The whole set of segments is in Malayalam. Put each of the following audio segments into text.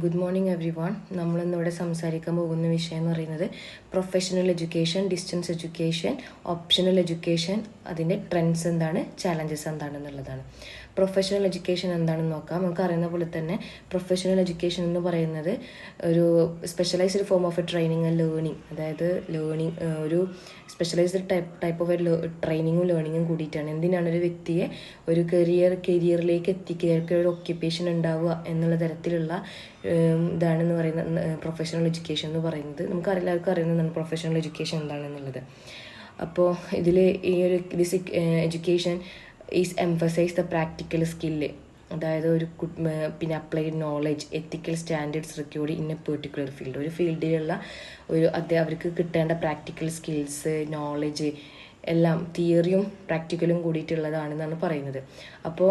Good morning everyone. നമ്മളിന്നിവിടെ സംസാരിക്കാൻ പോകുന്ന വിഷയം എന്ന് പറയുന്നത് professional education, distance education, optional education, അതിൻ്റെ ട്രെൻഡ്സ് എന്താണ്, ചാലഞ്ചസ് എന്താണെന്നുള്ളതാണ്. പ്രൊഫഷണൽ എഡ്യൂക്കേഷൻ എന്താണെന്ന് നോക്കാം. നമുക്ക് അറിയുന്ന പോലെ തന്നെ പ്രൊഫഷണൽ എഡ്യൂക്കേഷൻ എന്ന് പറയുന്നത് ഒരു specialised form of A training and learning, അതായത് ഒരു സ്പെഷ്യലൈസ്ഡ് ടൈപ്പ് ഓഫ് ട്രെയിനിങ്ങും ലേണിങ്ങും കൂടിയിട്ടാണ്. എന്തിനാണ് ഒരു വ്യക്തിയെ ഒരു കരിയറിലേക്ക് എത്തിക്കുക, ഒരു ഒക്യുപ്പേഷൻ ഉണ്ടാവുക എന്നുള്ള തരത്തിലുള്ള ഇതാണെന്ന് പറയുന്ന പ്രൊഫഷണൽ എഡ്യൂക്കേഷൻ എന്ന് പറയുന്നത്. നമുക്ക് എല്ലാവർക്കും അറിയുന്നതാണ് പ്രൊഫഷണൽ എഡ്യൂക്കേഷൻ എന്താണെന്നുള്ളത്. അപ്പോൾ ഇതിൽ ഈ ഒരു education is emphasise the practical skill, അതായത് പിന്നെ applied knowledge, ethical standards required in a particular field. ഒരു ഫീൽഡിലുള്ള അവർക്ക് കിട്ടേണ്ട പ്രാക്ടിക്കൽ സ്കിൽസ്, നോളജ് എല്ലാം തിയറിയും പ്രാക്ടിക്കലും കൂടിയിട്ടുള്ളതാണെന്നാണ് പറയുന്നത്. അപ്പോൾ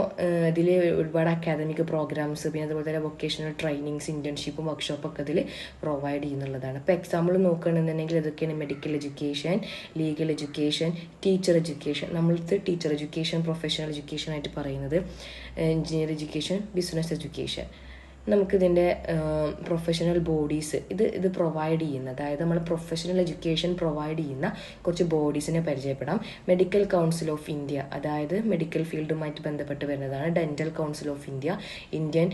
ഇതിൽ ഒരുപാട് അക്കാദമിക് പ്രോഗ്രാംസ്, പിന്നെ അതുപോലെ തന്നെ വൊക്കേഷണൽ ട്രെയിനിങ്സ്, ഇന്റേൺഷിപ്പും വർക്ക്ഷോപ്പൊക്കെ ഇതിൽ പ്രൊവൈഡ് ചെയ്യുന്നുള്ളതാണ്. ഇപ്പോൾ എക്സാമ്പിൾ നോക്കുകയാണെന്നുണ്ടെങ്കിൽ ഇതൊക്കെയാണ് medical education, legal education, teacher education. നമ്മൾക്ക് ടീച്ചർ എഡ്യൂക്കേഷൻ പ്രൊഫഷണൽ എഡ്യൂക്കേഷൻ ആയിട്ട് പറയുന്നത്, എഞ്ചിനീയർ എഡ്യൂക്കേഷൻ, ബിസിനസ് എഡ്യൂക്കേഷൻ. നമുക്കിതിൻ്റെ പ്രൊഫഷണൽ ബോഡീസ് ഇത് പ്രൊവൈഡ് ചെയ്യുന്ന, അതായത് നമ്മൾ പ്രൊഫഷണൽ എഡ്യൂക്കേഷൻ പ്രൊവൈഡ് ചെയ്യുന്ന കുറച്ച് ബോഡീസിനെ പരിചയപ്പെടാം. മെഡിക്കൽ കൗൺസിൽ ഓഫ് ഇന്ത്യ, അതായത് മെഡിക്കൽ ഫീൽഡുമായിട്ട് ബന്ധപ്പെട്ട് വരുന്നതാണ്. Dental council of India, Indian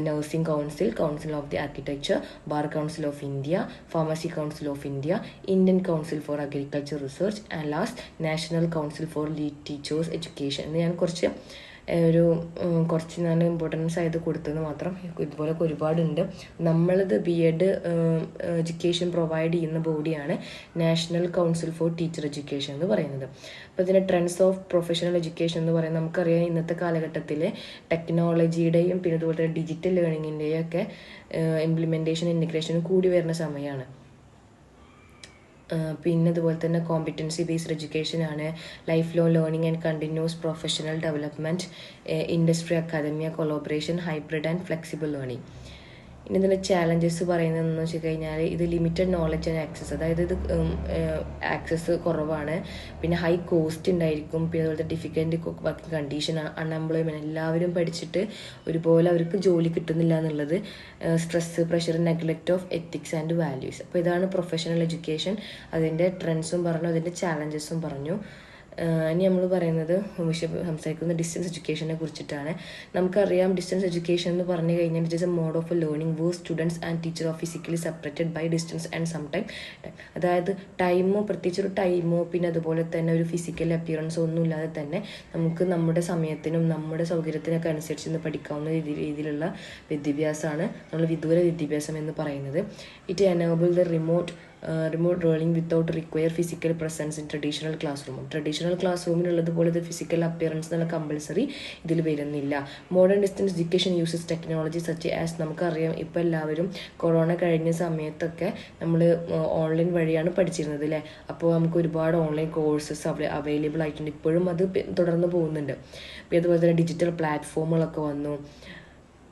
nursing council, council of the architecture, bar council of India, pharmacy council of India, Indian council for agriculture research, and last national council for lead teachers education. എന്ന് ഞാൻ കുറച്ച് ഞാൻ ഇമ്പോർട്ടൻസ് ആയത് കൊടുത്തതെന്ന് മാത്രം. ഇതുപോലൊക്കെ ഒരുപാടുണ്ട്. നമ്മളിത് BEd എഡ്യൂക്കേഷൻ പ്രൊവൈഡ് ചെയ്യുന്ന ബോഡിയാണ് national council for teacher education എന്ന് പറയുന്നത്. അപ്പോൾ ഇതിൻ്റെ ട്രെൻഡ്സ് ഓഫ് പ്രൊഫഷണൽ എഡ്യൂക്കേഷൻ എന്ന് പറയുന്നത്, നമുക്കറിയാം ഇന്നത്തെ കാലഘട്ടത്തിൽ ടെക്നോളജിയുടെയും പിന്നെ അതുപോലെ തന്നെ ഡിജിറ്റൽ ലേണിങ്ങിൻ്റെയും ഒക്കെ ഇംപ്ലിമെൻറ്റേഷൻ, ഇൻറ്റഗ്രേഷനും കൂടി വരുന്ന സമയമാണ്. പിന്നെ അതുപോലെ തന്നെ കോമ്പിറ്റൻസി ബേസ്ഡ് എഡ്യൂക്കേഷൻ ആണ്, life long learning and continuous professional development, industry academia collaboration, hybrid and flexible learning. ഇനി ഇതിൻ്റെ ചാലഞ്ചസ് പറയുന്നതെന്ന് വെച്ച് കഴിഞ്ഞാൽ ഇത് ലിമിറ്റഡ് നോളജ് ആൻഡ് ആക്സസ്, അതായത് ഇത് ആക്സസ് കുറവാണ്, പിന്നെ ഹൈ കോസ്റ്റ് ഉണ്ടായിരിക്കും, പിന്നെ അതുപോലെ ഡിഫിക്കൽറ്റ് വർക്കിംഗ് കണ്ടീഷൻ, അൺഎംപ്ലോയ്മെൻറ്റ്, എല്ലാവരും പഠിച്ചിട്ട് ഒരുപോലെ അവർക്ക് ജോലി കിട്ടുന്നില്ല എന്നുള്ളത്, stress, pressure, neglect of ethics and values. അപ്പോൾ ഇതാണ് പ്രൊഫഷണൽ എഡ്യൂക്കേഷൻ. അതിൻ്റെ ട്രെൻഡ്സും പറഞ്ഞു, അതിൻ്റെ ചാലഞ്ചസും പറഞ്ഞു. ഇനി നമ്മൾ സംസാരിക്കുന്ന ഡിസ്റ്റൻസ് എഡ്യൂക്കേഷനെ കുറിച്ചിട്ടാണ്. നമുക്കറിയാം ഡിസ്റ്റൻസ് എഡ്യൂക്കേഷൻ എന്ന് പറഞ്ഞു കഴിഞ്ഞാൽ it is a mode of a learning where students and teacher of physically separated by distance and some time. അതായത് പ്രത്യേകിച്ച് ഒരു ടൈമോ പിന്നെ അതുപോലെ തന്നെ ഒരു ഫിസിക്കൽ അപ്പിയറൻസോ ഒന്നും ഇല്ലാതെ തന്നെ നമുക്ക് നമ്മുടെ സമയത്തിനും നമ്മുടെ സൗകര്യത്തിനൊക്കെ അനുസരിച്ച് ഇന്ന് പഠിക്കാവുന്ന രീതിയിലുള്ള വിദ്യാഭ്യാസമാണ് നമ്മൾ വിദൂര വിദ്യാഭ്യാസം എന്ന് പറയുന്നത്. It enable the remote learning without require physical presence in traditional classroom. Traditional class റൂമിലുള്ളതുപോലെ ഫിസിക്കൽ അപ്പിയറൻസ് എന്നുള്ള കമ്പൽസറി ഇതിൽ വരുന്നില്ല. Modern distance education uses technology such as, നമുക്കറിയാം ഇപ്പോൾ എല്ലാവരും കൊറോണ കഴിഞ്ഞ സമയത്തൊക്കെ നമ്മൾ ഓൺലൈൻ വഴിയാണ് പഠിച്ചിരുന്നത് അല്ലേ. അപ്പോൾ നമുക്ക് ഒരുപാട് ഓൺലൈൻ കോഴ്സസ് അവൈലബിൾ ആയിട്ടുണ്ട്. ഇപ്പോഴും അത് തുടർന്ന് പോകുന്നുണ്ട്. പിന്നെ അതുപോലെ തന്നെ ഡിജിറ്റൽ പ്ലാറ്റ്ഫോമുകളൊക്കെ വന്നു.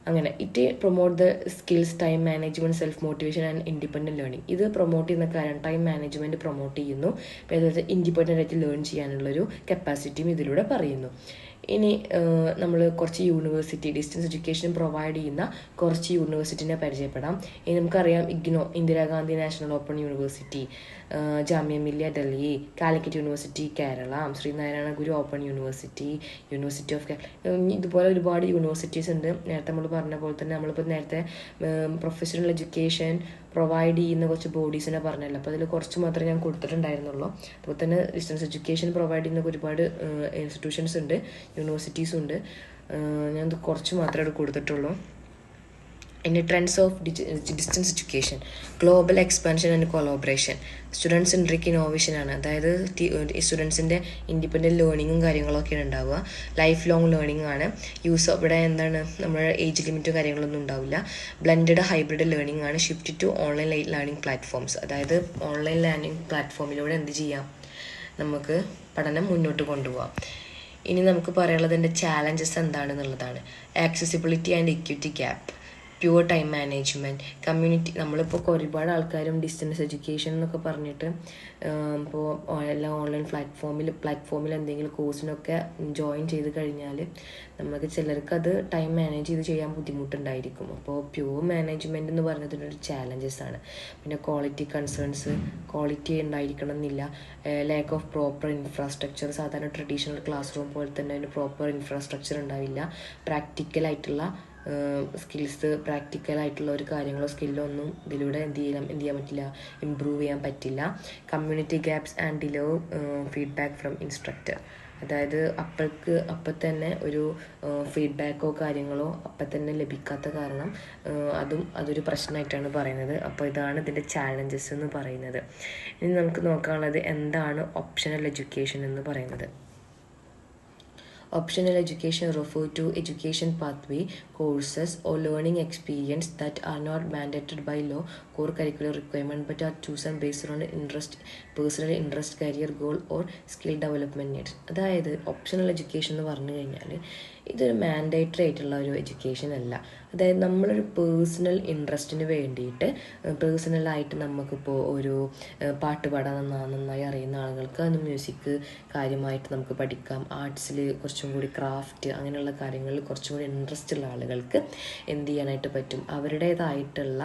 അങ്ങനെ it promote the skills, time management, self motivation and independent learning. ഇത് പ്രൊമോട്ട് ചെയ്യുന്ന കാര്യം ടൈം മാനേജ്മെൻറ്റ് പ്രൊമോട്ട് ചെയ്യുന്നു. പിന്നെ അതുപോലെ ഇൻഡിപെൻഡൻ്റ് ആയിട്ട് ലേൺ ചെയ്യാനുള്ളൊരു കപ്പാസിറ്റിയും ഇതിലൂടെ പറയുന്നു. ഇനി നമ്മൾ കുറച്ച് യൂണിവേഴ്സിറ്റി, ഡിസ്റ്റൻസ് എഡ്യൂക്കേഷൻ പ്രൊവൈഡ് ചെയ്യുന്ന കുറച്ച് യൂണിവേഴ്സിറ്റിനെ പരിചയപ്പെടാം. ഇനി നമുക്കറിയാം IGNOU, Indira Gandhi national open university, Jamia Millia Delhi, Calicut university Kerala, Sreenarayana Guru open university, university of ഇതുപോലെ ഒരുപാട് യൂണിവേഴ്സിറ്റീസ് ഉണ്ട്. നേരത്തെ നമ്മൾ പറഞ്ഞ പോലെ തന്നെ നമ്മളിപ്പോൾ നേരത്തെ പ്രൊഫഷണൽ എഡ്യൂക്കേഷൻ പ്രൊവൈഡ് ചെയ്യുന്ന കുറച്ച് ബോഡീസിനെ പറഞ്ഞല്ലോ. അപ്പോൾ അതിൽ കുറച്ച് മാത്രമേ ഞാൻ കൊടുത്തിട്ടുണ്ടായിരുന്നുള്ളൂ. അതുപോലെ തന്നെ ഡിസ്റ്റൻസ് എഡ്യൂക്കേഷൻ പ്രൊവൈഡ് ചെയ്യുന്ന ഒരുപാട് ഇൻസ്റ്റിറ്റ്യൂഷൻസ് ഉണ്ട്, യൂണിവേഴ്സിറ്റീസും ഉണ്ട്. ഞാൻ കുറച്ച് മാത്രമേ കൊടുത്തിട്ടുള്ളൂ. In the trends of distance education, global expansion and collaboration, students centric innovation ആണ്, അതായത് സ്റ്റുഡൻസിൻ്റെ ഇൻഡിപെൻഡൻറ്റ് ലേണിങ്ങും കാര്യങ്ങളൊക്കെയാണ് ഉണ്ടാവുക. ലൈഫ് ലോങ് ലേണിംഗ് ആണ്. ഇവിടെ എന്താണ് നമ്മുടെ ഏജ് ലിമിറ്റും കാര്യങ്ങളൊന്നും ഉണ്ടാവില്ല. ബ്ലെൻഡഡ് ഹൈബ്രിഡ് ലേണിംഗ് ആണ്. Shift to online learning platforms, അതായത് ഓൺലൈൻ ലേണിംഗ് പ്ലാറ്റ്ഫോമിലൂടെ എന്ത് ചെയ്യാം, നമുക്ക് പഠനം മുന്നോട്ട് കൊണ്ടുപോകാം. ഇനി നമുക്ക് പറയാനുള്ളത് എൻ്റെ ചാലഞ്ചസ് എന്താണെന്നുള്ളതാണ്. Accessibility and equity gap, pure time management, community. നമ്മളിപ്പോൾ ഒരുപാട് ആൾക്കാരും ഡിസ്റ്റൻസ് എഡ്യൂക്കേഷൻ എന്നൊക്കെ പറഞ്ഞിട്ട് ഇപ്പോൾ എല്ലാ ഓൺലൈൻ പ്ലാറ്റ്ഫോമിൽ എന്തെങ്കിലും കോഴ്സിനൊക്കെ ജോയിൻ ചെയ്ത് കഴിഞ്ഞാൽ നമുക്ക് ചിലർക്ക് അത് ടൈം മാനേജ് ചെയ്ത് ചെയ്യാൻ ബുദ്ധിമുട്ടുണ്ടായിരിക്കും. അപ്പോൾ പ്യുവർ മാനേജ്മെൻറ്റ് എന്ന് പറയുന്നതിനൊരു ചാലഞ്ചസ് ആണ്. പിന്നെ ക്വാളിറ്റി ഉണ്ടായിരിക്കണം എന്നില്ല. ലാക്ക് ഓഫ് പ്രോപ്പർ ഇൻഫ്രാസ്ട്രക്ചർ, സാധാരണ ട്രഡീഷണൽ ക്ലാസ് റൂം പോലെ തന്നെ അതിന് പ്രോപ്പർ ഇൻഫ്രാസ്ട്രക്ചർ ഉണ്ടാവില്ല. പ്രാക്ടിക്കലായിട്ടുള്ള ഒരു കാര്യങ്ങളോ സ്കില്ലോ ഒന്നും ഇതിലൂടെ എന്ത് ചെയ്യാൻ പറ്റില്ല, ഇമ്പ്രൂവ് ചെയ്യാൻ പറ്റില്ല. Community gaps and delay feedback from instructor. അതായത് അപ്പം തന്നെ ഒരു ഫീഡ്ബാക്കോ കാര്യങ്ങളോ അപ്പം തന്നെ ലഭിക്കാത്ത കാരണം അതൊരു പ്രശ്നമായിട്ടാണ് പറയുന്നത്. അപ്പോൾ ഇതാണ് ഇതിൻ്റെ ചാലഞ്ചസ് എന്ന് പറയുന്നത്. ഇനി നമുക്ക് നോക്കാനുള്ളത് എന്താണ് ഓപ്ഷണൽ എഡ്യൂക്കേഷൻ എന്ന് പറയുന്നത്. Optional education refer to education pathway, courses or learning experience that are not mandated by law, core curricular requirement, but are chosen based on personal interest, career goal or skill development needs. അതായത് ഓപ്ഷണൽ എഡ്യൂക്കേഷൻ എന്ന് പറഞ്ഞു കഴിഞ്ഞാൽ ഇതൊരു മാൻഡേറ്ററി ആയിട്ടുള്ള ഒരു എഡ്യൂക്കേഷൻ അല്ല. അതായത് നമ്മളൊരു പേഴ്സണൽ ഇൻട്രസ്റ്റിന് വേണ്ടിയിട്ട് പേഴ്സണലായിട്ട് നമുക്കിപ്പോൾ ഒരു പാട്ട് പാടാൻ നന്നായി അറിയുന്ന ആളുകൾക്ക് അത് മ്യൂസിക് കാര്യമായിട്ട് നമുക്ക് പഠിക്കാം. ആർട്സിൽ കുറച്ചും കൂടി ക്രാഫ്റ്റ് അങ്ങനെയുള്ള കാര്യങ്ങളിൽ കുറച്ചും കൂടി ഇൻട്രസ്റ്റ് ഉള്ള ആളുകൾക്ക് എന്ത് ചെയ്യാനായിട്ട് പറ്റും, അവരുടേതായിട്ടുള്ള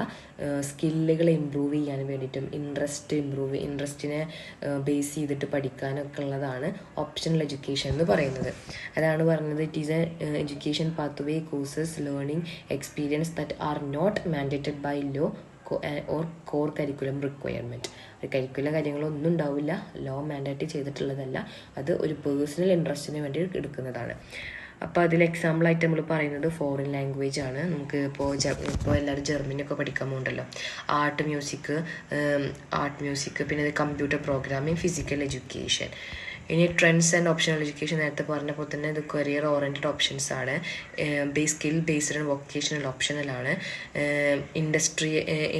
സ്കില്ലുകൾ ഇമ്പ്രൂവ് ചെയ്യാൻ വേണ്ടിയിട്ടും ഇൻട്രസ്റ്റിനെ ബേസ് ചെയ്തിട്ട് പഠിക്കാനൊക്കെ ഉള്ളതാണ് ഓപ്ഷണൽ എഡ്യൂക്കേഷൻ എന്ന് പറയുന്നത്. അതാണ് പറഞ്ഞത്, it is A education pathway, courses, learning experience that are not mandated by law or core curriculum requirement. ഒരു കരിക്കുലം കാര്യങ്ങളൊന്നും ഉണ്ടാവില്ല, ലോ മാൻഡേറ്റ് ചെയ്തിട്ടുള്ളതല്ല, അത് ഒരു പേഴ്സണൽ ഇൻട്രസ്റ്റിന് വേണ്ടി എടുക്കുന്നതാണ്. അപ്പോൾ അതിൽ എക്സാമ്പിളായിട്ട് നമ്മൾ പറയുന്നത് ഫോറിൻ ലാംഗ്വേജ് ആണ്. നമുക്ക് ഇപ്പോൾ എല്ലാവരും ജർമ്മനിയൊക്കെ പഠിക്കാൻ പോകുന്നുണ്ടല്ലോ. ആർട്ട് മ്യൂസിക്, പിന്നെ കമ്പ്യൂട്ടർ പ്രോഗ്രാമിംഗ്, ഫിസിക്കൽ എഡ്യൂക്കേഷൻ. ഇനി ട്രെൻഡ്സ് ആൻഡ് ഓപ്ഷണൽ എഡ്യൂക്കേഷൻ നേരത്തെ പറഞ്ഞപ്പോൾ തന്നെ ഇത് കരിയർ ഓറിയൻറ്റഡ് ഓപ്ഷൻസ് ആണ്. സ്കിൽ ബേസ്ഡ് ആൻഡ് വൊക്കേഷണൽ ഓപ്ഷണലാണ്.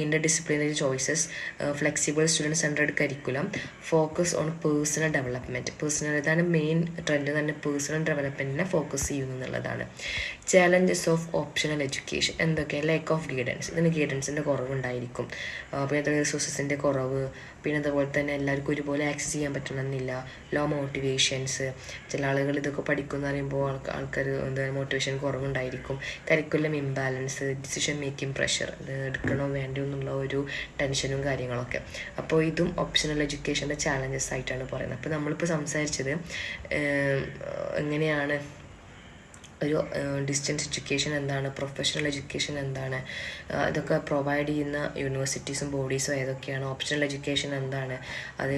Interdisciplinary choices, flexible student centred curriculum, focus on personal development. ഇതാണ് മെയിൻ ട്രെൻഡ് തന്നെ, പേഴ്സണൽ ഡെവലപ്മെൻറ്റിനെ ഫോക്കസ് ചെയ്യുന്നു എന്നുള്ളതാണ്. ചാലഞ്ചസ് ഓഫ് ഓപ്ഷണൽ എഡ്യൂക്കേഷൻ എന്തൊക്കെയാണ്? ലാക്ക് ഓഫ് ഗൈഡൻസ്, ഇതിന് ഗൈഡൻസിൻ്റെ കുറവുണ്ടായിരിക്കും. പിന്നെ റിസോഴ്സസിൻ്റെ കുറവ്, പിന്നെ അതുപോലെ തന്നെ എല്ലാവർക്കും ഒരുപോലെ ആക്സസ് ചെയ്യാൻ പറ്റണമെന്നില്ല. ലോ മോട്ടിവേഷൻസ്, ചില ആളുകൾ ഇതൊക്കെ പഠിക്കുമെന്ന് പറയുമ്പോൾ ആൾക്കാർ മോട്ടിവേഷൻ കുറവുണ്ടായിരിക്കും. Curriculum imbalance, decision making pressure, ഇത് എടുക്കണോ വേണ്ടോ എന്നുള്ള ഒരു ടെൻഷനും കാര്യങ്ങളൊക്കെ. അപ്പോൾ ഇതും ഓപ്ഷണൽ എഡ്യൂക്കേഷൻ്റെ ചാലഞ്ചസ് ആയിട്ടാണ് പറയുന്നത്. അപ്പോൾ നമ്മളിപ്പോൾ സംസാരിച്ചത് എങ്ങനെയാണ് ഒരു ഡിസ്റ്റൻസ് എഡ്യൂക്കേഷൻ എന്താണ്, പ്രൊഫഷണൽ എഡ്യൂക്കേഷൻ എന്താണ്, ഇതൊക്കെ പ്രൊവൈഡ് ചെയ്യുന്ന യൂണിവേഴ്സിറ്റീസും ബോഡീസും ഏതൊക്കെയാണ്, ഓപ്ഷണൽ എഡ്യൂക്കേഷൻ എന്താണ്, അത്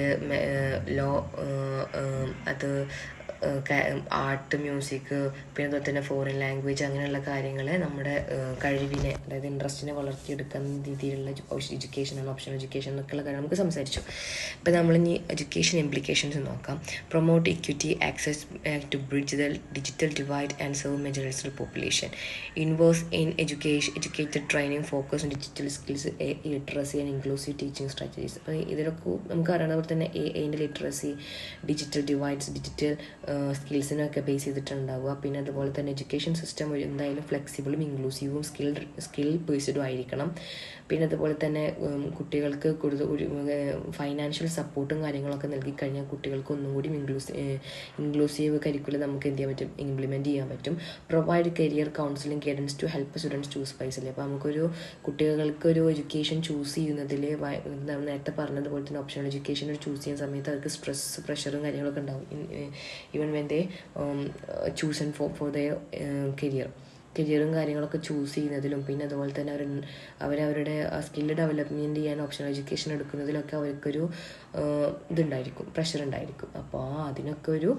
ആർട്ട്, മ്യൂസിക്, പിന്നെ അതുപോലെ തന്നെ ഫോറിൻ ലാംഗ്വേജ്, അങ്ങനെയുള്ള കാര്യങ്ങൾ നമ്മുടെ കഴിവിനെ, അതായത് ഇൻട്രസ്റ്റിനെ വളർത്തിയെടുക്കുന്ന രീതിയിലുള്ള എഡ്യൂക്കേഷനാണ് ഓപ്ഷണൽ എഡ്യൂക്കേഷൻ എന്നൊക്കെയുള്ള കാര്യം നമുക്ക് സംസാരിച്ചു. ഇപ്പോൾ നമ്മളിനി എഡ്യൂക്കേഷൻ ഇംപ്ലിക്കേഷൻസ് നോക്കാം. Promote equity, access to bridge the digital divide and serve majority population. Inverse in educated training, focus on digital skills, literacy and inclusive teaching strategies. അപ്പോൾ ഇതിലൊക്കെ നമുക്ക് അറിയുന്ന പോലെ തന്നെ എൻ്റെ ലിറ്ററസി, ഡിജിറ്റൽ ഡിവൈഡ്സ്, ഡിജിറ്റൽ സ്കിൽസിനൊക്കെ ബേസ് ചെയ്തിട്ടുണ്ടാവുക. പിന്നെ അതുപോലെ തന്നെ എഡ്യൂക്കേഷൻ സിസ്റ്റം എന്തായാലും ഫ്ലെക്സിബിളും ഇൻക്ലൂസീവും സ്കിൽ ബേസ്ഡും ആയിരിക്കണം. പിന്നെ അതുപോലെ തന്നെ കുട്ടികൾക്ക് കൂടുതൽ ഒരു ഫൈനാൻഷ്യൽ സപ്പോർട്ടും കാര്യങ്ങളൊക്കെ നൽകിക്കഴിഞ്ഞാൽ കുട്ടികൾക്ക് ഒന്നും കൂടി ഇൻക്ലൂസീവ് കരിക്കുലം നമുക്ക് എന്ത് ചെയ്യാൻ പറ്റും, ഇംപ്ലിമെൻറ്റ് ചെയ്യാൻ പറ്റും. Provide career counselling guidance to help students choose wisely. അപ്പോൾ നമുക്കൊരു കുട്ടികൾക്കൊരു എഡ്യൂക്കേഷൻ ചൂസ് ചെയ്യുന്നതിൽ നേരത്തെ പറഞ്ഞതുപോലെ തന്നെ ഓപ്ഷണൽ എഡ്യൂക്കേഷൻ ചൂസ് ചെയ്യുന്ന സമയത്ത് അവർക്ക് പ്രഷറും കാര്യങ്ങളൊക്കെ ഉണ്ടാവും. Even when they chosen for their കരിയറും കാര്യങ്ങളൊക്കെ ചൂസ് ചെയ്യുന്നതിലും, പിന്നെ അതുപോലെ തന്നെ അവരവരുടെ സ്കില്ല് ഡെവലപ്മെൻറ്റ് ചെയ്യാൻ ഓപ്ഷണൽ എഡ്യൂക്കേഷൻ എടുക്കുന്നതിലൊക്കെ അവർക്കൊരു ഇതുണ്ടായിരിക്കും, പ്രഷർ ഉണ്ടായിരിക്കും. അപ്പോൾ അതിനൊക്കെ ഒരു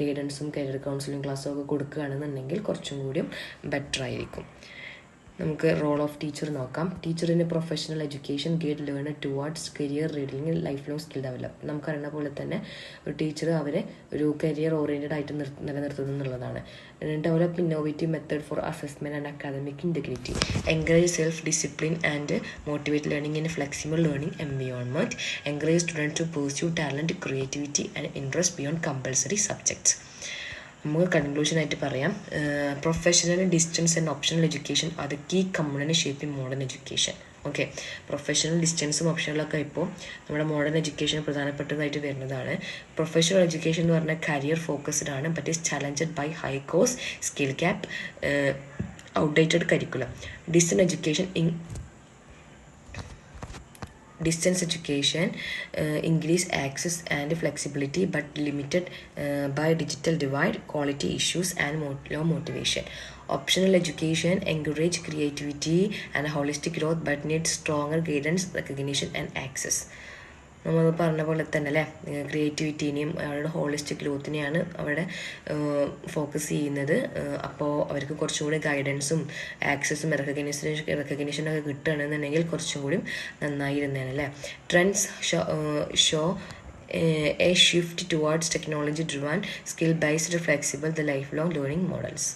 ഗൈഡൻസും കരിയർ കൗൺസിലിംഗ് ക്ലാസ്സും ഒക്കെ കൊടുക്കുകയാണെന്നുണ്ടെങ്കിൽ കുറച്ചും കൂടിയും ബെറ്റർ ആയിരിക്കും. നമുക്ക് റോൾ ഓഫ് ടീച്ചർ നോക്കാം. Teacher in professional education guide learner towards career reading life long skill develop. നമുക്കറിയുന്ന പോലെ തന്നെ ഒരു ടീച്ചർ അവരെ ഒരു കരിയർ ഓറിയൻറ്റഡ് ആയിട്ട് നിലനിർത്തുന്നു എന്നുള്ളതാണ്. Develop innovative method for assessment and academic integrity. Encourage self discipline and motivate learning in flexible learning environment. Encourage student to pursue talent, creativity and interest beyond compulsory subjects. നമുക്ക് കൺക്ലൂഷനായിട്ട് പറയാം, professional, distance and optional education are the key component shaping modern education. Okay, professional, ഡിസ്റ്റൻസും ഓപ്ഷണലൊക്കെ ഇപ്പോൾ നമ്മുടെ മോഡേൺ എഡ്യൂക്കേഷൻ പ്രധാനപ്പെട്ടതായിട്ട് വരുന്നതാണ്. പ്രൊഫഷണൽ എഡ്യൂക്കേഷൻ എന്ന് പറഞ്ഞാൽ കരിയർ ഫോക്കസ്ഡ് ആണ്, but is challenged by high cost, skill gap, outdated curriculum. Distance education increase access and flexibility but limited by digital divide, quality issues and low motivation. Optional education encourage creativity and holistic growth but needs stronger guidance, recognition and access. നമ്മൾ പറഞ്ഞ പോലെ തന്നെ അല്ലേ, ക്രിയേറ്റിവിറ്റീനെയും അവരുടെ ഹോളിസ്റ്റിക് ഗ്രോത്തിനെയാണ് അവിടെ ഫോക്കസ് ചെയ്യുന്നത്. അപ്പോൾ അവർക്ക് കുറച്ചും കൂടി ഗൈഡൻസും ആക്സസും റെക്കഗ്നീഷനൊക്കെ കിട്ടുകയാണെന്നുണ്ടെങ്കിൽ കുറച്ചും കൂടി നന്നായിരുന്നേനെ അല്ലേ. Trends show a shift towards technology driven, skill based, flexible, the lifelong learning models.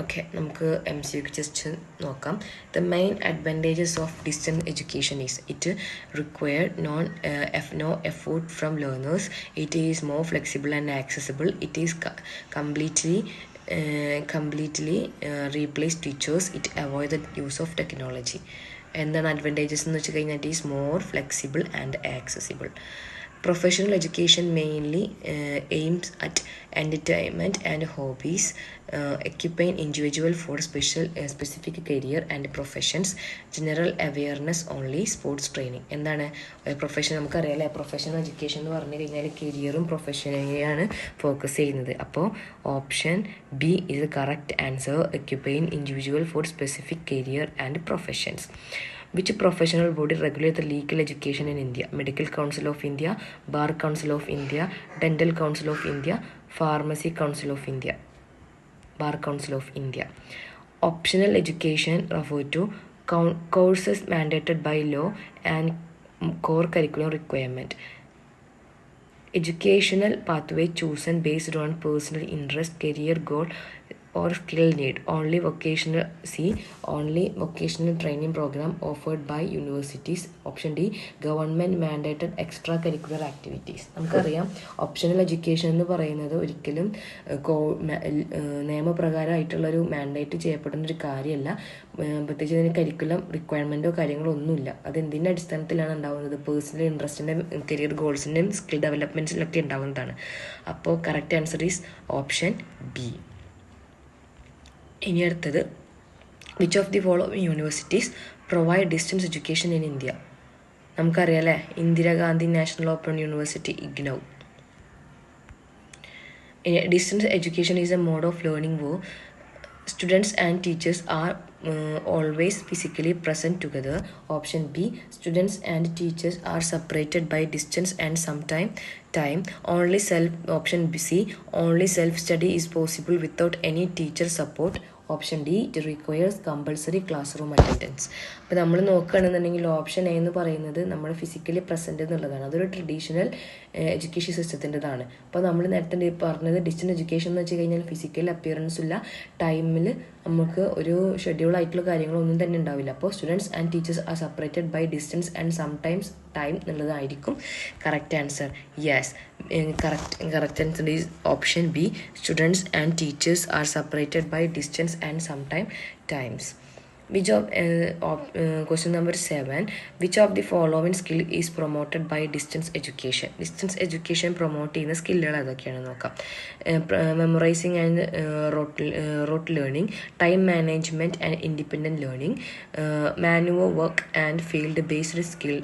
Okay, നമുക്ക് MCQ ജസ്റ്റ് നോക്കാം. The main advantages of distance education is it require no effort from learners, it is more flexible and accessible, it is completely replace teachers, it avoid the use of technology. എന്താണ് അഡ്വാൻറ്റേജസ് എന്ന് വെച്ച് കഴിഞ്ഞാൽ it is more flexible and accessible. Professional education mainly aims at entertainment and hobbies, equipping individual for specific career and professions, general awareness only, sports training. എന്താണ് പ്രൊഫഷൻ? നമുക്കറിയാമല്ലേ, പ്രൊഫഷണൽ എഡ്യൂക്കേഷൻ എന്ന് പറഞ്ഞു കഴിഞ്ഞാൽ കരിയറും പ്രൊഫഷനെയാണ് ഫോക്കസ് ചെയ്യുന്നത്. അപ്പോൾ option B is the correct answer, equipping individual for specific career and professions. Which professional body regulate the legal education in India? Medical Council of India, Bar Council of India, Dental Council of India, Pharmacy Council of India. Bar Council of India. Optional education refer to courses mandated by law and core curriculum requirement. Educational pathway chosen based on personal interest, career goal or skill need. Only vocational training program offered by universities. Option D, government mandated extracurricular activities. നമുക്കറിയാം ഓപ്ഷണൽ എഡ്യൂക്കേഷൻ എന്ന് പറയുന്നത് ഒരിക്കലും നിയമപ്രകാരമായിട്ടുള്ളൊരു മാൻഡേറ്റ് ചെയ്യപ്പെടുന്ന ഒരു കാര്യമല്ല. പ്രത്യേകിച്ച് അതിന് കരിക്കുലം റിക്വയർമെൻറ്റോ കാര്യങ്ങളോ ഒന്നുമില്ല. അത് എന്തിൻ്റെ അടിസ്ഥാനത്തിലാണ് ഉണ്ടാകുന്നത്? പേഴ്സണൽ ഇൻട്രസ്റ്റിൻ്റെയും കരിയർ ഗോൾസിൻ്റെയും സ്കിൽ ഡെവലപ്മെൻറ്റ്സിലൊക്കെ ഉണ്ടാകുന്നതാണ്. അപ്പോൾ correct answer is option B. ഇനി അടുത്തത്, which of the following universities provide distance education in India? നമുക്കറിയാമല്ലേ, Indira Gandhi national open university, IGNOU. Distance education is a mode of learning where students and teachers are always physically present together. Option B, students and teachers are separated by distance and sometime time. Option C, only self-study is possible without any teacher support. Option D, it requires compulsory class room attendance. അപ്പോൾ നമ്മൾ നോക്കുകയാണെന്നുണ്ടെങ്കിൽ ഓപ്ഷൻ എ എന്ന് പറയുന്നത് നമ്മൾ ഫിസിക്കലി പ്രസൻറ്റ് എന്നുള്ളതാണ്. അതൊരു ട്രഡീഷണൽ എഡ്യൂക്കേഷൻ സിസ്റ്റത്തിൻ്റെതാണ്. അപ്പോൾ നമ്മൾ നേരത്തെ പറഞ്ഞത് ഡിസ്റ്റൻസ് എഡ്യൂക്കേഷൻ എന്ന് വെച്ച് കഴിഞ്ഞാൽ ഫിസിക്കൽ അപ്പിയറൻസ് ഇല്ല, ടൈമിൽ നമുക്ക് ഒരു ഷെഡ്യൂൾ ആയിട്ടുള്ള കാര്യങ്ങളൊന്നും തന്നെ ഉണ്ടാവില്ല. അപ്പോൾ students and teachers are separated by distance and sometimes time എന്നുള്ളതായിരിക്കും correct answer. Yes, correct answer is option B, students and teachers are separated by distance and sometimes times. Question number 7, which of the following skill is promoted by distance education? Distance education promote ചെയ്യുന്ന സ്കില്ലുകൾ അതൊക്കെയാണ് നോക്കാം. Memorising and rote learning, time management and independent learning, manual work and field based skill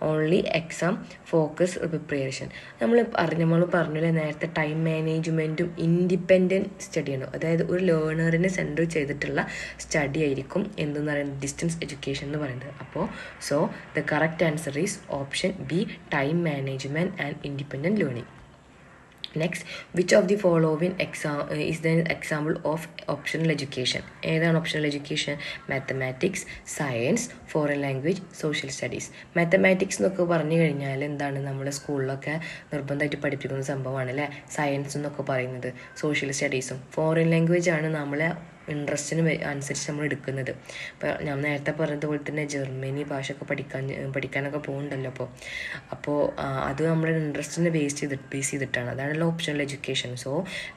only exam focus preparation. നമ്മൾ പറഞ്ഞില്ലേ നേരത്തെ, ടൈം മാനേജ്മെൻറ്റും ഇൻഡിപെൻഡൻറ്റ് സ്റ്റഡിയാണ്. അതായത് ഒരു ലേണറിനെ സെൻറ്റർ ചെയ്തിട്ടുള്ള സ്റ്റഡി ആയിരിക്കും എന്തെന്ന് പറയുന്നത് ഡിസ്റ്റൻസ് എഡ്യൂക്കേഷൻ എന്ന് പറയുന്നത്. അപ്പോൾ the correct answer is option B, time management and independent learning. Next, which of the following is the example of optional education? ഏതാണ് optional education? Mathematics, science, foreign language, social studies. Mathematics എന്നൊക്കെ പറഞ്ഞു കഴിഞ്ഞാൽ എന്താണ്, നമ്മുടെ സ്കൂളിലൊക്കെ നിർബന്ധമായിട്ട് പഠിപ്പിക്കുന്ന സംഭവമാണ് അല്ലേ, സയൻസ് എന്നൊക്കെ പറയുന്നത്. സോഷ്യൽ സ്റ്റഡീസും ഫോറിൻ ലാംഗ്വേജ് ആണ് നമ്മളെ ഇൻട്രസ്റ്റിന് അനുസരിച്ച് നമ്മൾ എടുക്കുന്നത്. ഇപ്പോൾ ഞാൻ നേരത്തെ പറഞ്ഞതുപോലെ തന്നെ ജർമ്മനി ഭാഷയൊക്കെ പഠിക്കാനൊക്കെ പോകുന്നുണ്ടല്ലോ. അപ്പോൾ അത് നമ്മുടെ ഇൻട്രസ്റ്റിനെ ബേസ് ചെയ്തിട്ടാണ്. അതാണല്ലോ optional education. So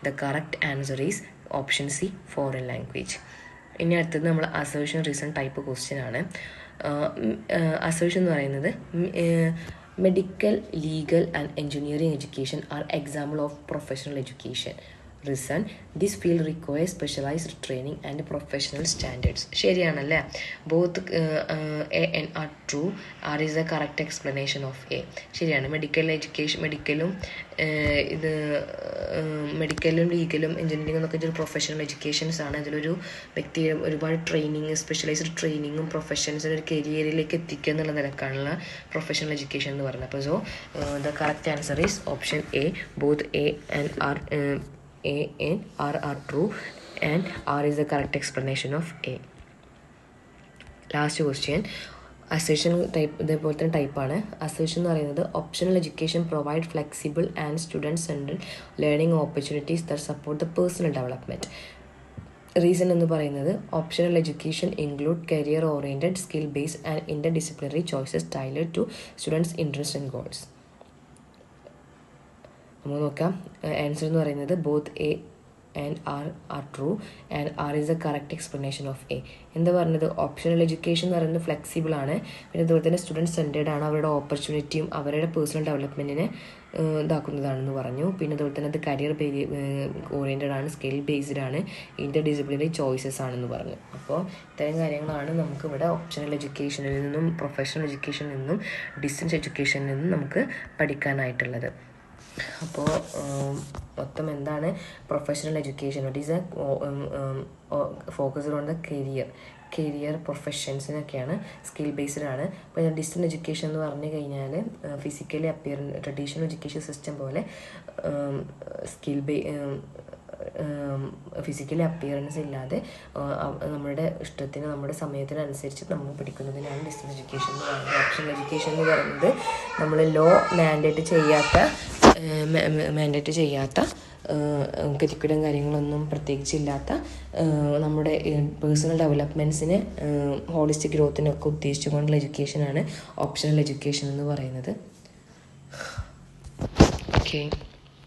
the correct answer is option C, foreign language. ഇനി അടുത്തത് നമ്മൾ അസേർഷൻ റീസൺ ടൈപ്പ് ക്വസ്റ്റ്യൻ ആണ്. അസേർഷൻ എന്ന് പറയുന്നത് medical, legal and engineering education are example of professional education. Reason, this field requires specialized training and professional standards. ശരിയാണല്ലേ? Both A and are true. R is the correct explanation of A. ശരിയാണ്. മെഡിക്കലും ലീഗലും എഞ്ചിനീയറിംഗും എന്നൊക്കെ ഒരു പ്രൊഫഷണൽ എഡ്യൂക്കേഷൻസ് ആണ്. അതിലൊരു വ്യക്തിയെ ഒരുപാട് ട്രെയിനിങ്, സ്പെഷ്യലൈസ്ഡ് ട്രെയിനിങ്ങും പ്രൊഫഷൻസിന് ഒരു കരിയറിലേക്ക് എത്തിക്കുക എന്നുള്ള നിലക്കാണുള്ള പ്രൊഫഷണൽ എഡ്യൂക്കേഷൻ എന്ന് പറയുന്നത്. അപ്പോൾ so the correct answer is option A. Both A and R are true and R is the correct explanation of A. Last question. Assertion type ഇതേപോലെ തന്നെ ടൈപ്പാണ്. അസേർഷൻ എന്ന് പറയുന്നത് optional education provide flexible and student central learning opportunities that support the personal development. Reason എന്ന് പറയുന്നത് optional education include career oriented, skill based and interdisciplinary choices tailored to students interest and goals. നമ്മൾ നോക്കാം. ആൻസർ എന്ന് പറയുന്നത് both A and R are true and R is the correct explanation of A. എന്താ പറഞ്ഞത്? ഓപ്ഷണൽ എഡ്യൂക്കേഷൻ എന്ന് പറയുന്നത് ഫ്ലെക്സിബിൾ ആണ്, പിന്നെ അതുപോലെ തന്നെ സ്റ്റുഡൻറ് സെൻറ്റേർഡ് ആണ്, അവരുടെ ഓപ്പർച്യൂണിറ്റിയും അവരുടെ പേഴ്സണൽ ഡെവലപ്മെൻറ്റിനെ ഇതാക്കുന്നതാണെന്ന് പറഞ്ഞു. പിന്നെ അതുപോലെ തന്നെ അത് കരിയർ ഓറിയൻറ്റഡ് ആണ്, സ്കിൽ ബേസ്ഡ് ആണ്, ഇൻ്റർ ഡിസിപ്ലിനറി ചോയ്സസ് ആണെന്ന് പറഞ്ഞു. അപ്പോൾ ഇത്തരം കാര്യങ്ങളാണ് നമുക്കിവിടെ ഓപ്ഷണൽ എഡ്യൂക്കേഷനിൽ നിന്നും പ്രൊഫഷണൽ എഡ്യൂക്കേഷനിൽ നിന്നും ഡിസ്റ്റൻസ് എഡ്യൂക്കേഷനിൽ നിന്നും നമുക്ക് പഠിക്കാനായിട്ടുള്ളത്. അപ്പോൾ മൊത്തം എന്താണ് professional education? It is focused on the career പ്രൊഫഷൻസിനൊക്കെയാണ്, സ്കിൽ ബേസ്ഡ് ആണ്. അപ്പോൾ ഡിസ്റ്റൻസ് എഡ്യൂക്കേഷൻ എന്ന് പറഞ്ഞു കഴിഞ്ഞാൽ ഫിസിക്കലി ട്രഡീഷണൽ എഡ്യൂക്കേഷൻ സിസ്റ്റം പോലെ ഫിസിക്കലി അപ്പിയറൻസ് ഇല്ലാതെ നമ്മുടെ ഇഷ്ടത്തിന് നമ്മുടെ സമയത്തിനനുസരിച്ച് നമ്മൾ പഠിക്കുന്നതിനാണ് ഡിസ്റ്റൻസ് എഡ്യൂക്കേഷൻ എന്ന് പറയുന്നത്. ഓപ്ഷണൽ എഡ്യൂക്കേഷൻ എന്ന് പറയുന്നത് നമ്മൾ ലോ മാൻഡേറ്റ് ചെയ്യാത്ത കരിക്കുലം കാര്യങ്ങളൊന്നും പ്രത്യേകിച്ചില്ലാത്ത നമ്മുടെ പേഴ്സണൽ ഡെവലപ്മെൻറ്റ്സിന് ഹോളിസ്റ്റിക് ഗ്രോത്തിനൊക്കെ ഉദ്ദേശിച്ചുകൊണ്ടുള്ള എഡ്യൂക്കേഷനാണ് ഓപ്ഷണൽ എഡ്യൂക്കേഷൻ എന്ന് പറയുന്നത്. ഓക്കെ.